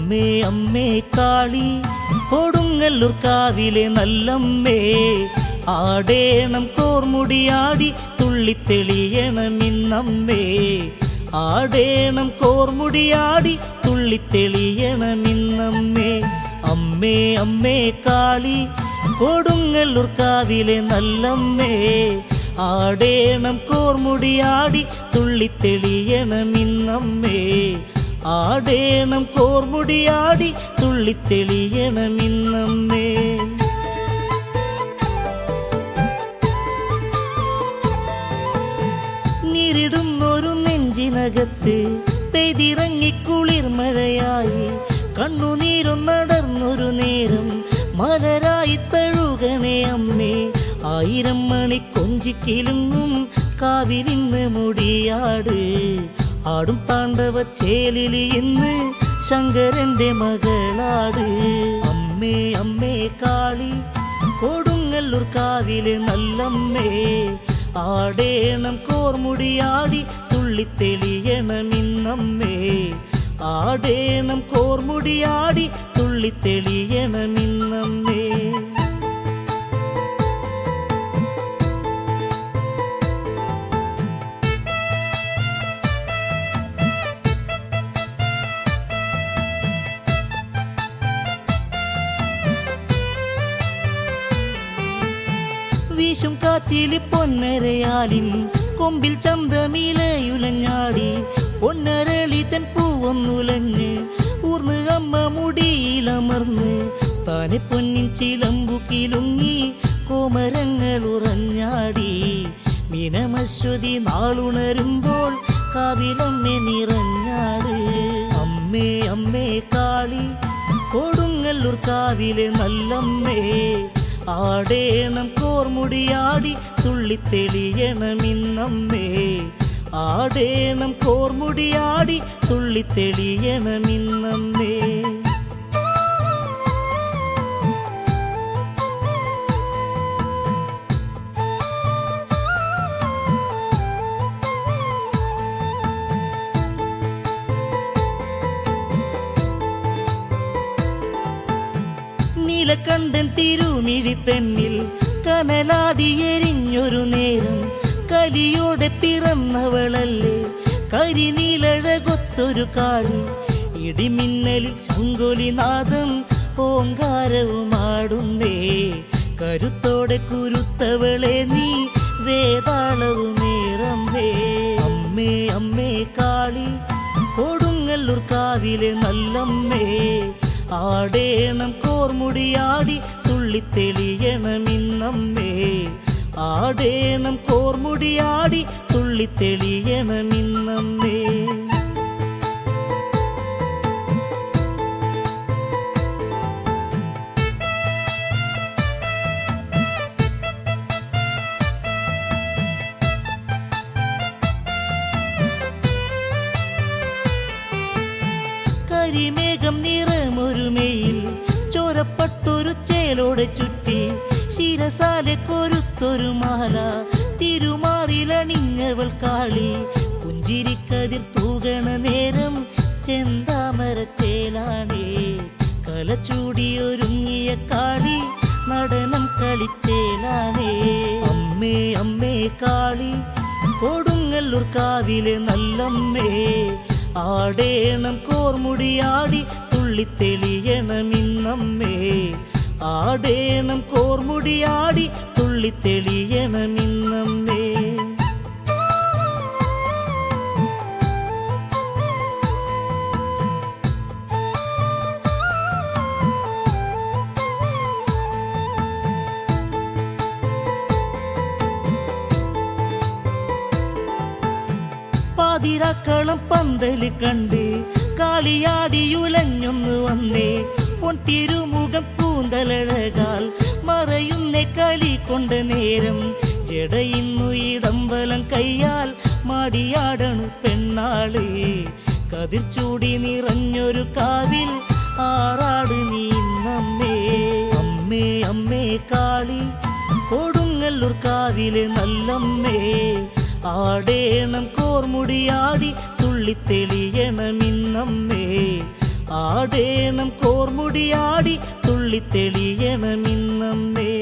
അമ്മേ അമ്മേ കാളി കൊടുങ്ങല്ലൂർ കാവിലെ നല്ലമ്മേ, ആടേണം കോർമുടിയാടി തുള്ളിത്തെളിയണമിന്നമ്മേ, ആടേണം കോർമുടിയാടി തുള്ളിത്തെളിയണമിന്നമ്മേ. അമ്മേ അമ്മേ കാളി കൊടുങ്ങല്ലൂർ കാവിലെ നല്ലമ്മേ, ആടേണം കോർമുടിയാടി തുള്ളിത്തെളിയണമിന്നമ്മേ, ആടേണം കോർമുടിയാടി തുള്ളിത്തെളിയണമിന്നമ്മേ. നീരിടുന്നൊരു നെഞ്ചിനകത്ത് പെയ്തിറങ്ങി കുളിർമഴയായി, കണ്ണുനീരൊന്നടർന്നൊരു നേരം മലരായി തഴുകണേ അമ്മേ. 1000 മണി കൊഞ്ചിക്കിലുങ്ങും കാവിലിന്ന് മുടിയാട്, ആടും താണ്ഡവ ചേലിൽ ഇന്ന് ശങ്കരന്റെ മകളാട്. അമ്മേ അമ്മേ കാളി കൊടുങ്ങല്ലൂർ കാവിലെ നല്ലമ്മേ, ആടേണം കോർമുടിയാടി തുള്ളിത്തെളിയണമിന്നമ്മേ, ആടേണം കോർമുടിയാടി തുള്ളിത്തെളിയണമിന്നമ്മേ. വീശും കാറ്റില് പൊന്നരയാലിൻ കൊമ്പിൽ ചന്തമിലയുലഞ്ഞാടി, പൊന്നരളി തൻ പൂവൊന്നുലഞ്ഞ് ഊർന്ന് അമ്മ മുടിയിലമർന്ന്, താനെ പൊന്നിൻ ചിലമ്പു കിലുങ്ങി കോമരങ്ങൾ ഉറഞ്ഞാടി. മീനമശ്വതി നാളുണരുമ്പോൾ കാവിലമ്മേ നിറഞ്ഞാട്. അമ്മേ അമ്മേ കാളി കൊടുങ്ങല്ലൂർ കാവിലെ നല്ലമ്മേ, ആടേണം കോർമുടിയാടി തുള്ളിത്തെളിയണമിന്നമ്മേ, ആടേണം കോർമുടിയാടി തുള്ളിത്തെളിയണമിന്നമ്മേ. നീലകണ്ഠൻ തിരുമിഴിത്തന്നിൽ കനലാടി എരിഞ്ഞൊരു നേരം, കലിയോടെ പിറന്നവളല്ലേ കരിനീലഴകൊത്തൊരു കാളി. ഇടിമിന്നലിൽ ശങ്കൊലിനാദം ഓങ്കാരവുമാടുന്നേ, കരുത്തോടെ കുരുത്തവളെ നീ വേതാളവുമേറമ്മേ. അമ്മേ അമ്മേ കാളി കൊടുങ്ങല്ലൂർ കാവിലെ നല്ലമ്മേ, ആടേണം കോർമുടിയാടി തുള്ളിത്തെളിയണമിന്നമ്മേ, ആടേണം കോർമുടിയാടി തുള്ളിത്തെളിയണമിന്നമ്മേ. കരിമേഘം നിറമൊരുമയിൽ ചോരപ്പട്ടൊരു ചേലോടെ ചുറ്റി, ശിരസാലെ കൊരുത്തൊരു മാല തിരുമാറിലണിഞ്ഞവൾ കാളി. പുഞ്ചിരിക്കതിർ തൂകണ നേരം ചെന്താമര ചേലാണേ, കലച്ചൂടിയൊരുങ്ങിയ കാളി നടനം കളിച്ചേലാണേ. അമ്മേ അമ്മേ കാളി കൊടുങ്ങല്ലൂർ കാവിലെ നല്ലമ്മേ, ആടേണം കോർമുടിയാടി തുള്ളിത്തെളിയണമിന്നമ്മേ, ആടേണം കോർമുടിയാടി തുള്ളിത്തെളിയണമിന്നമ്മേ. പാതിരാക്കളം പന്തല് കണ്ട് കാളിയാടിയുലഞ്ഞൊന്നു വന്നേ, പൊൻ തിരുമുഖം കൂന്തലഴകാൽ മറയുന്നേ കളി കൊണ്ട നേരം, ജടയിന്നു ഇടംബലം കയ്യാൽ മാടിയാടണു പെണ്ണാള്. കതിർ ചൂടി നിറഞ്ഞൊരു കാവിൽ ആറാട് നീന്നമ്മേ. അമ്മേ അമ്മേ കാളി കൊടുങ്ങല്ലൂർ കാവിലെ നല്ലമ്മേ, ആടേണം കോർമുടിയാടി തുള്ളിത്തെളിയണമിന്നമ്മേ, ആടേണം കോർമുടിയാടി തുള്ളിത്തെളിയണമിന്നമ്മേ.